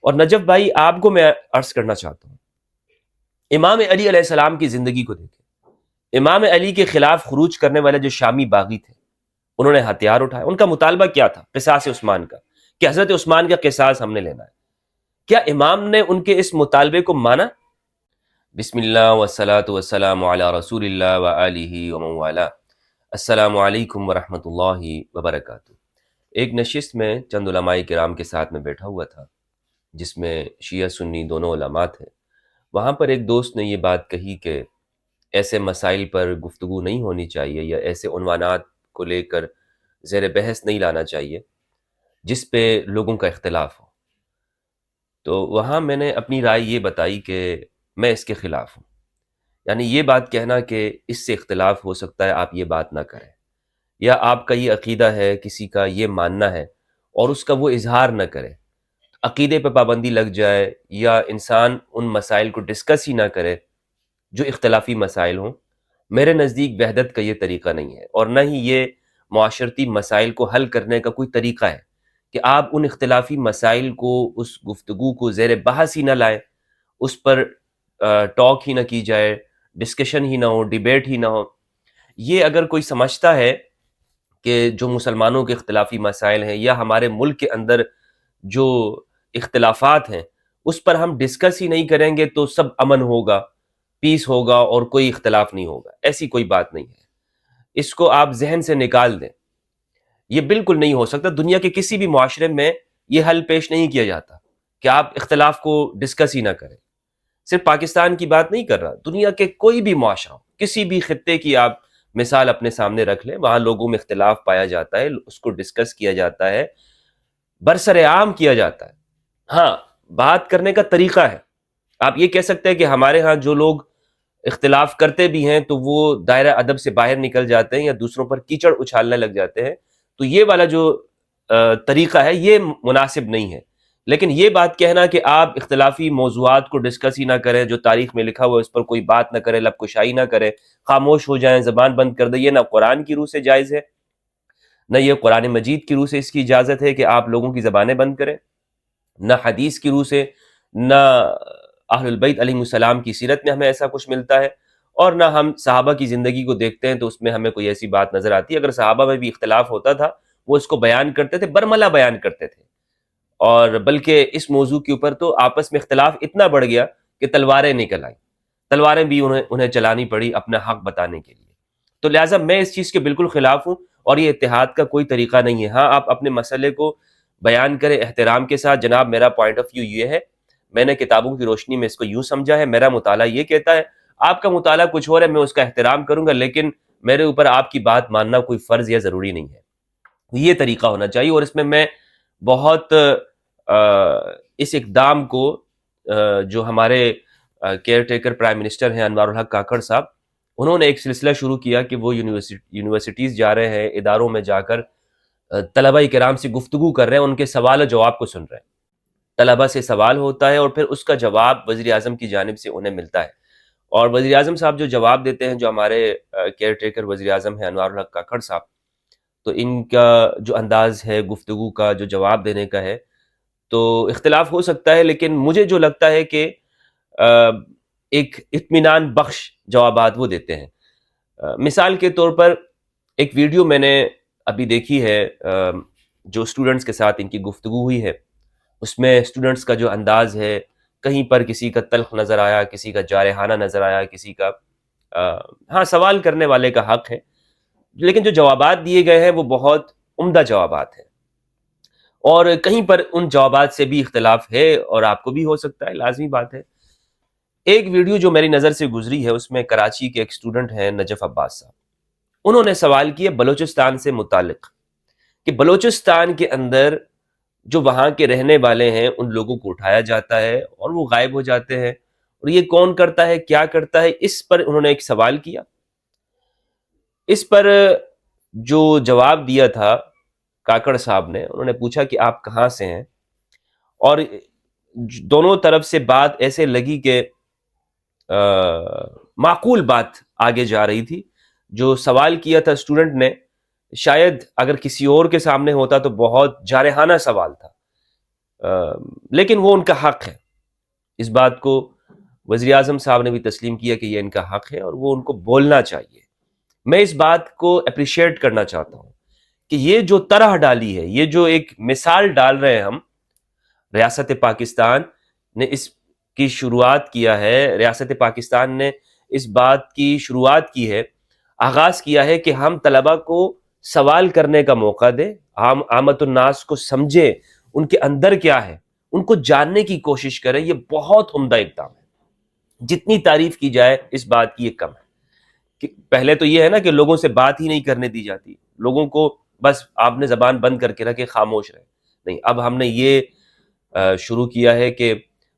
اور نجف بھائی آپ کو میں عرض کرنا چاہتا ہوں، امام علی علیہ السلام کی زندگی کو دیکھیں، امام علی کے خلاف خروج کرنے والے جو شامی باغی تھے، انہوں نے ہتھیار اٹھائے، ان کا مطالبہ کیا تھا؟ قصاص عثمان کا، کہ حضرت عثمان کا قصاص ہم نے لینا ہے۔ کیا امام نے ان کے اس مطالبے کو مانا؟ بسم اللہ والصلاۃ والسلام علی رسول اللہ وآلہ ومن والاه۔ السلام علیکم ورحمۃ اللہ وبرکاتہ۔ ایک نشست میں چند علماء کرام کے ساتھ میں بیٹھا ہوا تھا، جس میں شیعہ سنی دونوں علماء تھے۔ وہاں پر ایک دوست نے یہ بات کہی کہ ایسے مسائل پر گفتگو نہیں ہونی چاہیے، یا ایسے عنوانات کو لے کر زیر بحث نہیں لانا چاہیے جس پہ لوگوں کا اختلاف ہو۔ تو وہاں میں نے اپنی رائے یہ بتائی کہ میں اس کے خلاف ہوں، یعنی یہ بات کہنا کہ اس سے اختلاف ہو سکتا ہے، آپ یہ بات نہ کریں، یا آپ کا یہ عقیدہ ہے، کسی کا یہ ماننا ہے اور اس کا وہ اظہار نہ کرے، عقیدے پہ پابندی لگ جائے، یا انسان ان مسائل کو ڈسکس ہی نہ کرے جو اختلافی مسائل ہوں۔ میرے نزدیک وحدت کا یہ طریقہ نہیں ہے، اور نہ ہی یہ معاشرتی مسائل کو حل کرنے کا کوئی طریقہ ہے کہ آپ ان اختلافی مسائل کو، اس گفتگو کو زیر بحث ہی نہ لائیں، اس پر ٹاک ہی نہ کی جائے، ڈسکشن ہی نہ ہو، ڈیبیٹ ہی نہ ہو۔ یہ اگر کوئی سمجھتا ہے کہ جو مسلمانوں کے اختلافی مسائل ہیں یا ہمارے ملک کے اندر جو اختلافات ہیں اس پر ہم ڈسکس ہی نہیں کریں گے تو سب امن ہوگا، پیس ہوگا اور کوئی اختلاف نہیں ہوگا، ایسی کوئی بات نہیں ہے۔ اس کو آپ ذہن سے نکال دیں، یہ بالکل نہیں ہو سکتا۔ دنیا کے کسی بھی معاشرے میں یہ حل پیش نہیں کیا جاتا کہ آپ اختلاف کو ڈسکس ہی نہ کریں۔ صرف پاکستان کی بات نہیں کر رہا، دنیا کے کوئی بھی معاشرہ، کسی بھی خطے کی آپ مثال اپنے سامنے رکھ لیں، وہاں لوگوں میں اختلاف پایا جاتا ہے، اس کو ڈسکس کیا جاتا ہے، برسر عام کیا جاتا ہے۔ ہاں، بات کرنے کا طریقہ ہے۔ آپ یہ کہہ سکتے ہیں کہ ہمارے ہاں جو لوگ اختلاف کرتے بھی ہیں تو وہ دائرہ ادب سے باہر نکل جاتے ہیں یا دوسروں پر کیچڑ اچھالنے لگ جاتے ہیں، تو یہ والا جو طریقہ ہے یہ مناسب نہیں ہے۔ لیکن یہ بات کہنا کہ آپ اختلافی موضوعات کو ڈسکس ہی نہ کریں، جو تاریخ میں لکھا ہوا ہے اس پر کوئی بات نہ کریں، لب کشائی نہ کریں، خاموش ہو جائیں، زبان بند کر دیں، یہ نہ قرآن کی روح سے جائز ہے، نہ یہ قرآن مجید کی روح سے اس کی اجازت ہے کہ آپ لوگوں کی زبانیں بند کریں، نہ حدیث کی روح سے، نہ اہل البیت علیہ السلام کی سیرت میں ہمیں ایسا کچھ ملتا ہے، اور نہ ہم صحابہ کی زندگی کو دیکھتے ہیں تو اس میں ہمیں کوئی ایسی بات نظر آتی ہے۔ اگر صحابہ میں بھی اختلاف ہوتا تھا وہ اس کو بیان کرتے تھے، برملا بیان کرتے تھے، اور بلکہ اس موضوع کے اوپر تو آپس میں اختلاف اتنا بڑھ گیا کہ تلواریں نکل آئیں، تلواریں بھی انہیں چلانی پڑی اپنا حق بتانے کے لیے۔ تو لہٰذا میں اس چیز کے بالکل خلاف ہوں، اور یہ اتحاد کا کوئی طریقہ نہیں ہے۔ ہاں، آپ اپنے مسئلے کو بیان کریں احترام کے ساتھ۔ جناب، میرا پوائنٹ آف ویو یہ ہے، میں نے کتابوں کی روشنی میں اس کو یوں سمجھا ہے، میرا مطالعہ یہ کہتا ہے، آپ کا مطالعہ کچھ اور ہے، میں اس کا احترام کروں گا، لیکن میرے اوپر آپ کی بات ماننا کوئی فرض یا ضروری نہیں ہے۔ یہ طریقہ ہونا چاہیے، اور اس میں بہت اس اقدام کو جو ہمارے کیئر ٹیکر پرائم منسٹر ہیں انوار الحق کاکڑ صاحب، انہوں نے ایک سلسلہ شروع کیا کہ وہ یونیورسٹیز جا رہے ہیں، اداروں میں جا کر طلبہ کرام سے گفتگو کر رہے ہیں، ان کے سوال و جواب کو سن رہے ہیں۔ طلبہ سے سوال ہوتا ہے اور پھر اس کا جواب وزیر اعظم کی جانب سے انہیں ملتا ہے، اور وزیر اعظم صاحب جو جواب دیتے ہیں، جو ہمارے کیئر ٹیکر وزیر اعظم ہیں انوار الحق کاکڑ صاحب، تو ان کا جو انداز ہے گفتگو کا، جو جواب دینے کا ہے، تو اختلاف ہو سکتا ہے، لیکن مجھے جو لگتا ہے کہ ایک اطمینان بخش جوابات وہ دیتے ہیں۔ مثال کے طور پر ایک ویڈیو میں نے ابھی دیکھی ہے، جو اسٹوڈنٹس کے ساتھ ان کی گفتگو ہوئی ہے، اس میں اسٹوڈنٹس کا جو انداز ہے، کہیں پر کسی کا تلخ نظر آیا، کسی کا جارحانہ نظر آیا، کسی کا ہاں سوال کرنے والے کا حق ہے، لیکن جو جوابات دیے گئے ہیں وہ بہت عمدہ جوابات ہیں، اور کہیں پر ان جوابات سے بھی اختلاف ہے، اور آپ کو بھی ہو سکتا ہے، لازمی بات ہے۔ ایک ویڈیو جو میری نظر سے گزری ہے اس میں کراچی کے ایک اسٹوڈنٹ ہیں نجف عباس صاحب، انہوں نے سوال کیا بلوچستان سے متعلق، کہ بلوچستان کے اندر جو وہاں کے رہنے والے ہیں ان لوگوں کو اٹھایا جاتا ہے اور وہ غائب ہو جاتے ہیں، اور یہ کون کرتا ہے، کیا کرتا ہے، اس پر انہوں نے ایک سوال کیا۔ اس پر جو جواب دیا تھا کاکڑ صاحب نے، انہوں نے پوچھا کہ آپ کہاں سے ہیں، اور دونوں طرف سے بات ایسے لگی کہ معقول بات آگے جا رہی تھی۔ جو سوال کیا تھا اسٹوڈنٹ نے، شاید اگر کسی اور کے سامنے ہوتا تو بہت جارحانہ سوال تھا، لیکن وہ ان کا حق ہے، اس بات کو وزیر اعظم صاحب نے بھی تسلیم کیا کہ یہ ان کا حق ہے اور وہ ان کو بولنا چاہیے۔ میں اس بات کو اپریشیٹ کرنا چاہتا ہوں کہ یہ جو طرح ڈالی ہے، یہ جو ایک مثال ڈال رہے ہیں ہم، ریاست پاکستان نے اس کی شروعات کیا ہے، ریاست پاکستان نے اس بات کی شروعات کی ہے، آغاز کیا ہے کہ ہم طلبہ کو سوال کرنے کا موقع دیں، ہم عامت الناس کو سمجھیں، ان کے اندر کیا ہے ان کو جاننے کی کوشش کریں۔ یہ بہت عمدہ اقدام ہے، جتنی تعریف کی جائے اس بات کی یہ کم ہے۔ کہ پہلے تو یہ ہے نا کہ لوگوں سے بات ہی نہیں کرنے دی جاتی، لوگوں کو بس آپ نے زبان بند کر کے رکھے، خاموش رہے۔ نہیں، اب ہم نے یہ شروع کیا ہے کہ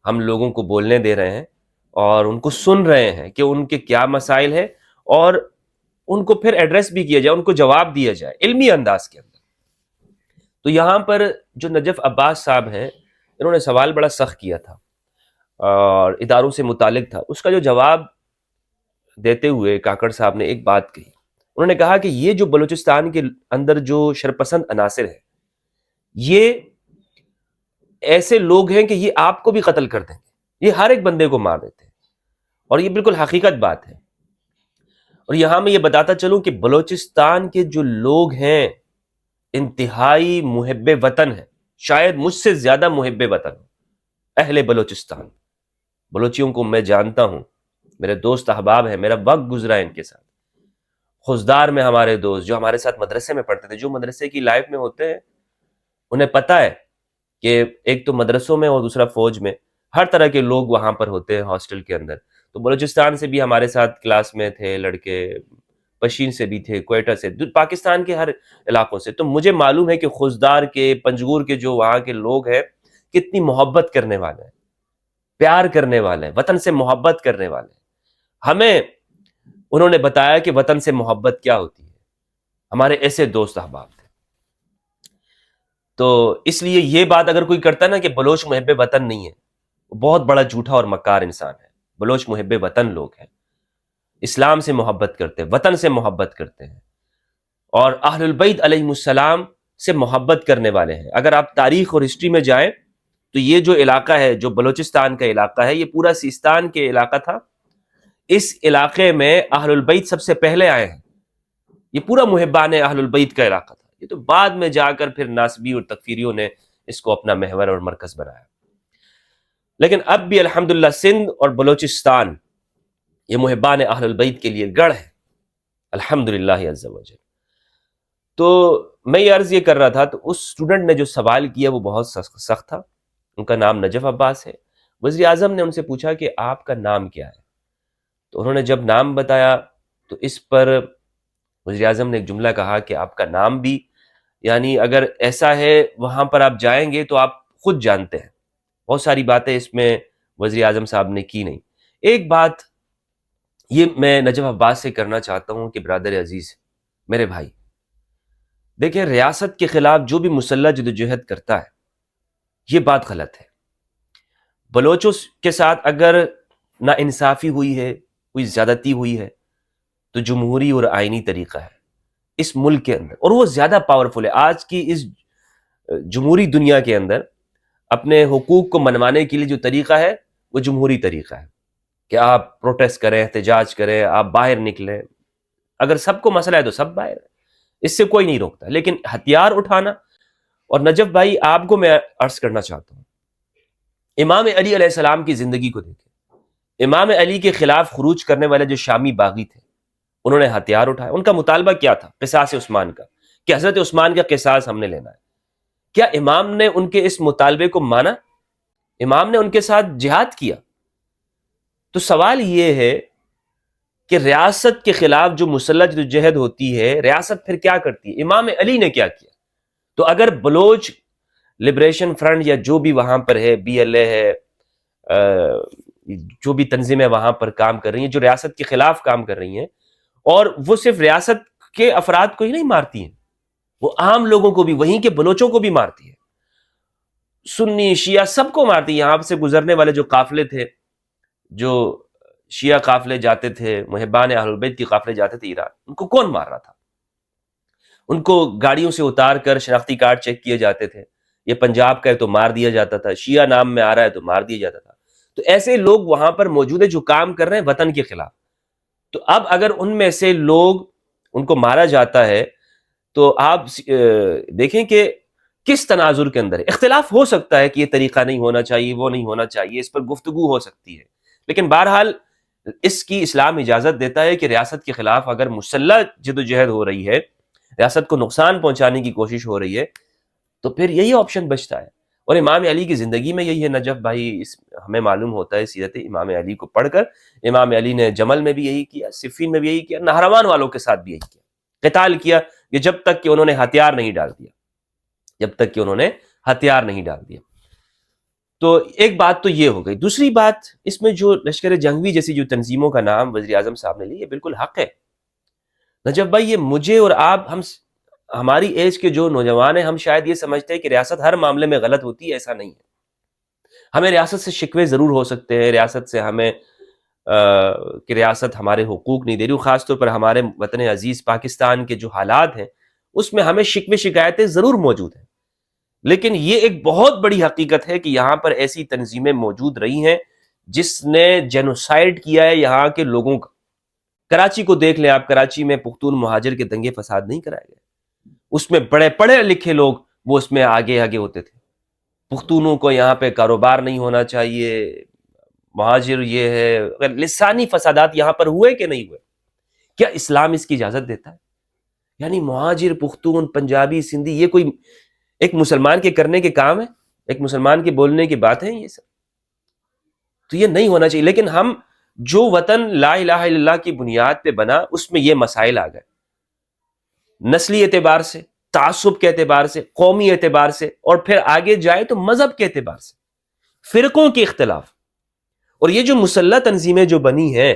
ہم لوگوں کو بولنے دے رہے ہیں اور ان کو سن رہے ہیں کہ ان کے کیا مسائل ہیں، اور ان کو پھر ایڈریس بھی کیا جائے، ان کو جواب دیا جائے علمی انداز کے اندر۔ تو یہاں پر جو نجف عباس صاحب ہیں، انہوں نے سوال بڑا سخت کیا تھا اور اداروں سے متعلق تھا، اس کا جو جواب دیتے ہوئے کاکڑ صاحب نے ایک بات کہی، انہوں نے کہا کہ یہ جو بلوچستان کے اندر جو شرپسند عناصر ہیں، یہ ایسے لوگ ہیں کہ یہ آپ کو بھی قتل کر دیں گے، یہ ہر ایک بندے کو مار دیتے ہیں، اور یہ بالکل حقیقت بات ہے۔ اور یہاں میں یہ بتاتا چلوں کہ بلوچستان کے جو لوگ ہیں انتہائی محب وطن ہیں، شاید مجھ سے زیادہ محب وطن، اہل بلوچستان، بلوچیوں کو میں جانتا ہوں، میرے دوست احباب ہیں، میرا وقت گزرا ہے ان کے ساتھ۔ خوزدار میں ہمارے دوست جو ہمارے ساتھ مدرسے میں پڑھتے تھے، جو مدرسے کی لائف میں ہوتے ہیں، انہیں پتہ ہے کہ ایک تو مدرسوں میں اور دوسرا فوج میں ہر طرح کے لوگ وہاں پر ہوتے ہیں ہاسٹل کے اندر۔ تو بلوچستان سے بھی ہمارے ساتھ کلاس میں تھے لڑکے، پشین سے بھی تھے، کوئٹہ سے، پاکستان کے ہر علاقوں سے۔ تو مجھے معلوم ہے کہ خوزدار کے، پنجگور کے جو وہاں کے لوگ ہیں کتنی محبت کرنے والے ہیں، پیار کرنے والے ہیں، وطن سے محبت کرنے والے ہیں۔ ہمیں انہوں نے بتایا کہ وطن سے محبت کیا ہوتی ہے، ہمارے ایسے دوست احباب تھے۔ تو اس لیے یہ بات اگر کوئی کرتا ہے نا کہ بلوچ محب وطن نہیں ہے، وہ بہت بڑا جھوٹا اور مکار انسان ہے۔ بلوچ محب وطن لوگ ہیں، اسلام سے محبت کرتے ہیں، وطن سے محبت کرتے ہیں، اور اہل البیت علیہ السلام سے محبت کرنے والے ہیں۔ اگر آپ تاریخ اور ہسٹری میں جائیں تو یہ جو علاقہ ہے، جو بلوچستان کا علاقہ ہے، یہ پورا سیستان کے علاقہ تھا۔ اس علاقے میں اہل البیت سب سے پہلے آئے ہیں، یہ پورا محبان اہل البیت کا علاقہ تھا۔ یہ تو بعد میں جا کر پھر ناسبی اور تکفیریوں نے اس کو اپنا محور اور مرکز بنایا۔ لیکن اب بھی الحمدللہ سندھ اور بلوچستان یہ محبان اہل البیت کے لیے گڑھ ہے، الحمدللہ عز وجل۔ تو میں یہ عرض یہ کر رہا تھا، تو اس اسٹوڈنٹ نے جو سوال کیا وہ بہت سخت تھا، ان کا نام نجف عباس ہے۔ وزیر اعظم نے ان سے پوچھا کہ آپ کا نام کیا ہے؟ تو انہوں نے جب نام بتایا تو اس پر وزیر اعظم نے ایک جملہ کہا کہ آپ کا نام بھی، یعنی اگر ایسا ہے وہاں پر آپ جائیں گے تو آپ خود جانتے ہیں، بہت ساری باتیں اس میں وزیر اعظم صاحب نے کی نہیں۔ ایک بات یہ میں نجف عباس سے کرنا چاہتا ہوں کہ برادر عزیز، میرے بھائی، دیکھیں ریاست کے خلاف جو بھی مسلح جدوجہد کرتا ہے یہ بات غلط ہے۔ بلوچوں کے ساتھ اگر نا انصافی ہوئی ہے، کوئی زیادتی ہوئی ہے، تو جمہوری اور آئینی طریقہ ہے اس ملک کے اندر، اور وہ زیادہ پاورفل ہے آج کی اس جمہوری دنیا کے اندر۔ اپنے حقوق کو منوانے کے لیے جو طریقہ ہے وہ جمہوری طریقہ ہے کہ آپ پروٹیسٹ کریں، احتجاج کریں، آپ باہر نکلیں، اگر سب کو مسئلہ ہے تو سب باہر ہے، اس سے کوئی نہیں روکتا۔ لیکن ہتھیار اٹھانا، اور نجف بھائی آپ کو میں عرض کرنا چاہتا ہوں، امام علی علیہ السلام کی زندگی کو دیکھیں، امام علی کے خلاف خروج کرنے والے جو شامی باغی تھے انہوں نے ہتھیار اٹھائے، ان کا مطالبہ کیا تھا؟ قصاص عثمان کا، کہ حضرت عثمان کا قصاص ہم نے لینا ہے۔ کیا امام نے ان کے اس مطالبے کو مانا؟ امام نے ان کے ساتھ جہاد کیا؟ تو سوال یہ ہے کہ ریاست کے خلاف جو مسلح جدوجہد ہوتی ہے، ریاست پھر کیا کرتی ہے؟ امام علی نے کیا کیا؟ تو اگر بلوچ لبریشن فرنٹ یا جو بھی وہاں پر ہے، بی ایل اے ہے، جو بھی تنظیمیں وہاں پر کام کر رہی ہیں، جو ریاست کے خلاف کام کر رہی ہیں، اور وہ صرف ریاست کے افراد کو ہی نہیں مارتی ہیں، وہ عام لوگوں کو بھی، وہیں کے بلوچوں کو بھی مارتی ہے، سنی شیعہ سب کو مارتی ہے۔ یہاں سے گزرنے والے جو قافلے تھے، جو شیعہ قافلے جاتے تھے، محبان اہل بیت کی قافلے جاتے تھے ایران، ان کو کون مار رہا تھا؟ ان کو گاڑیوں سے اتار کر شناختی کارڈ چیک کیے جاتے تھے، یہ پنجاب کا ہے تو مار دیا جاتا تھا، شیعہ نام میں آ رہا ہے تو مار دیا جاتا تھا. تو ایسے لوگ وہاں پر موجود ہیں جو کام کر رہے ہیں وطن کے خلاف. تو اب اگر ان میں سے لوگ ان کو مارا جاتا ہے تو آپ دیکھیں کہ کس تناظر کے اندر ہے. اختلاف ہو سکتا ہے کہ یہ طریقہ نہیں ہونا چاہیے، وہ نہیں ہونا چاہیے، اس پر گفتگو ہو سکتی ہے، لیکن بہرحال اس کی اسلام اجازت دیتا ہے کہ ریاست کے خلاف اگر مسلح جدوجہد ہو رہی ہے، ریاست کو نقصان پہنچانے کی کوشش ہو رہی ہے، تو پھر یہی آپشن بچتا ہے. اور امام علی کی زندگی میں یہی ہے نجف بھائی. ہمیں معلوم ہوتا ہے سیرت امام علی کو پڑھ کر، امام علی نے جمل میں بھی یہی کیا، صفین میں بھی یہی کیا، نہروان والوں کے ساتھ بھی یہی کیا، قتال کیا، یہ جب تک کہ انہوں نے ہتھیار نہیں ڈال دیا، جب تک کہ انہوں نے ہتھیار نہیں ڈال دیا. تو ایک بات تو یہ ہو گئی. دوسری بات، اس میں جو لشکر جنگوی جیسی جو تنظیموں کا نام وزیر اعظم صاحب نے لی، یہ بالکل حق ہے نجف بھائی. یہ مجھے اور آپ، ہماری ایج کے جو نوجوان ہیں، ہم شاید یہ سمجھتے ہیں کہ ریاست ہر معاملے میں غلط ہوتی ہے. ایسا نہیں ہے. ہمیں ریاست سے شکوے ضرور ہو سکتے ہیں، ریاست سے ہمیں کہ ریاست ہمارے حقوق نہیں دے رہی، خاص طور پر ہمارے وطن عزیز پاکستان کے جو حالات ہیں اس میں ہمیں شکوے شکایتیں ضرور موجود ہیں. لیکن یہ ایک بہت بڑی حقیقت ہے کہ یہاں پر ایسی تنظیمیں موجود رہی ہیں جس نے جینوسائیڈ کیا ہے یہاں کے لوگوں کا. کراچی کو دیکھ لیں آپ، کراچی میں پختون مہاجر کے دنگے فساد نہیں کرائے گئے، اس میں بڑے پڑھے لکھے لوگ وہ اس میں آگے ہوتے تھے. پختونوں کو یہاں پہ کاروبار نہیں ہونا چاہیے، مہاجر یہ ہے، لسانی فسادات یہاں پر ہوئے کہ نہیں ہوئے؟ کیا اسلام اس کی اجازت دیتا ہے؟ یعنی مہاجر، پختون، پنجابی، سندھی، یہ کوئی ایک مسلمان کے کرنے کے کام ہے؟ ایک مسلمان کے بولنے کی بات ہے یہ سب؟ تو یہ نہیں ہونا چاہیے. لیکن ہم جو وطن لا الہ الا اللہ کی بنیاد پہ بنا، اس میں یہ مسائل آ گئے، نسلی اعتبار سے، تعصب کے اعتبار سے، قومی اعتبار سے، اور پھر آگے جائے تو مذہب کے اعتبار سے، فرقوں کے اختلاف. اور یہ جو مسلح تنظیمیں جو بنی ہیں،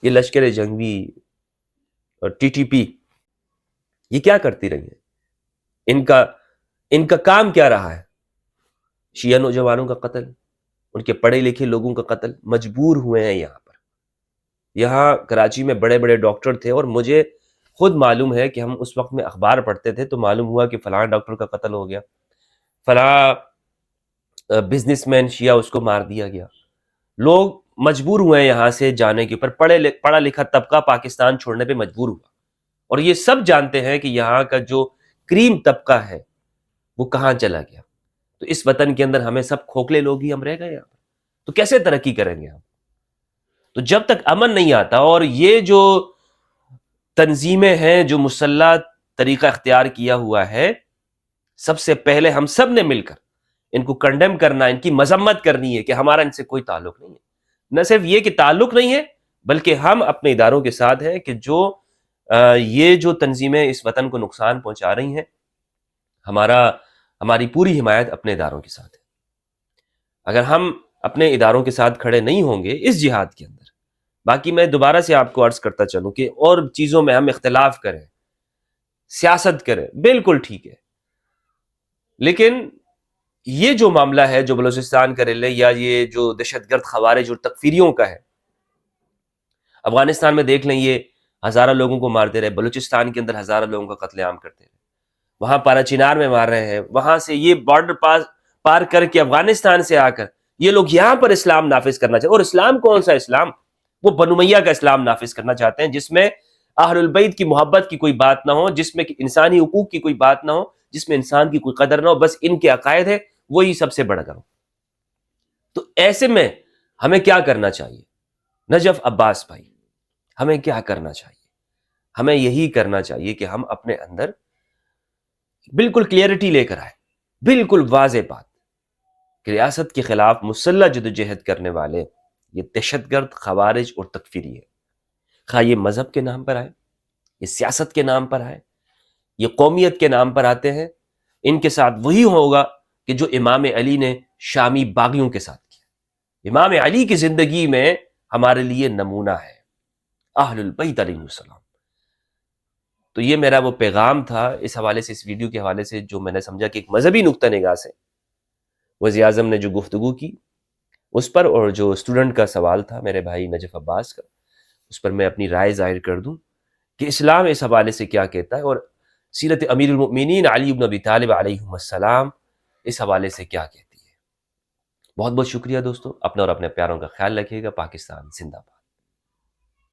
یہ لشکر جنگوی اور ٹی ٹی پی، یہ کیا کرتی رہی ہے؟ ان کا کام کیا رہا ہے؟ شیعہ نوجوانوں کا قتل، ان کے پڑھے لکھے لوگوں کا قتل. مجبور ہوئے ہیں یہاں پر. یہاں کراچی میں بڑے بڑے ڈاکٹر تھے، اور مجھے خود معلوم ہے کہ ہم اس وقت میں اخبار پڑھتے تھے تو معلوم ہوا کہ فلاں ڈاکٹر کا قتل ہو گیا، فلاں بزنس مین شیعہ اس کو مار دیا گیا. لوگ مجبور ہوئے ہیں یہاں سے جانے کے اوپر. پڑھا لکھا طبقہ پاکستان چھوڑنے پہ مجبور ہوا، اور یہ سب جانتے ہیں کہ یہاں کا جو کریم طبقہ ہے وہ کہاں چلا گیا. تو اس وطن کے اندر ہمیں سب کھوکھلے لوگ ہی ہم رہ گئے یہاں پر. تو کیسے ترقی کریں گے ہم؟ تو جب تک امن نہیں آتا، اور یہ جو تنظیمیں ہیں جو مسلح طریقہ اختیار کیا ہوا ہے، سب سے پہلے ہم سب نے مل کر ان کو کنڈیم کرنا، ان کی مذمت کرنی ہے کہ ہمارا ان سے کوئی تعلق نہیں ہے. نہ صرف یہ کہ تعلق نہیں ہے، بلکہ ہم اپنے اداروں کے ساتھ ہیں کہ جو یہ جو تنظیمیں اس وطن کو نقصان پہنچا رہی ہیں، ہماری پوری حمایت اپنے اداروں کے ساتھ ہے. اگر ہم اپنے اداروں کے ساتھ کھڑے نہیں ہوں گے اس جہاد کے اندر، باقی میں دوبارہ سے آپ کو عرض کرتا چلوں کہ اور چیزوں میں ہم اختلاف کریں، سیاست کریں، بالکل ٹھیک ہے، لیکن یہ جو معاملہ ہے جو بلوچستان کا لے یا یہ جو دہشت گرد خوارج اور تکفیریوں کا ہے، افغانستان میں دیکھ لیں، یہ ہزاروں لوگوں کو مارتے رہے، بلوچستان کے اندر ہزاروں لوگوں کا قتل عام کرتے رہے، وہاں پارا چنار میں مار رہے ہیں، وہاں سے یہ بارڈر پار کر کے افغانستان سے آ کر یہ لوگ یہاں پر اسلام نافذ کرنا چاہتے ہیں. اور اسلام کون سا اسلام؟ وہ بنو امیہ کا اسلام نافذ کرنا چاہتے ہیں، جس میں اہل البیت کی محبت کی کوئی بات نہ ہو، جس میں انسانی حقوق کی کوئی بات نہ ہو، جس میں انسان کی کوئی قدر نہ ہو، بس ان کے عقائد ہے وہی سب سے بڑھ کر ہو. تو ایسے میں ہمیں کیا کرنا چاہیے نجف عباس بھائی؟ ہمیں کیا کرنا چاہیے؟ ہمیں یہی کرنا چاہیے کہ ہم اپنے اندر بالکل کلیئرٹی لے کر آئے، بالکل واضح بات کہ ریاست کے خلاف مسلح جدوجہد کرنے والے یہ دہشت گرد، خوارج اور تکفیری ہے. خواہ یہ مذہب کے نام پر آئے، یہ سیاست کے نام پر آئے، یہ قومیت کے نام پر آتے ہیں، ان کے ساتھ وہی ہوگا کہ جو امام علی نے شامی باغیوں کے ساتھ کیا. امام علی کی زندگی میں ہمارے لیے نمونہ ہے، اہل البیت علیہ السلام. تو یہ میرا وہ پیغام تھا اس حوالے سے، اس ویڈیو کے حوالے سے، جو میں نے سمجھا کہ ایک مذہبی نقطہ نگاہ سے وزیر اعظم نے جو گفتگو کی اس پر، اور جو اسٹوڈنٹ کا سوال تھا میرے بھائی نجف عباس کا، اس پر میں اپنی رائے ظاہر کر دوں کہ اسلام اس حوالے سے کیا کہتا ہے. اور سیرت امیر المؤمنین علی بن ابی طالب علیہ السلام اس حوالے سے کیا کہتی ہے۔ بہت بہت شکریہ دوستو، اپنا اور اپنے پیاروں کا خیال رکھیے گا۔ پاکستان زندہ باد۔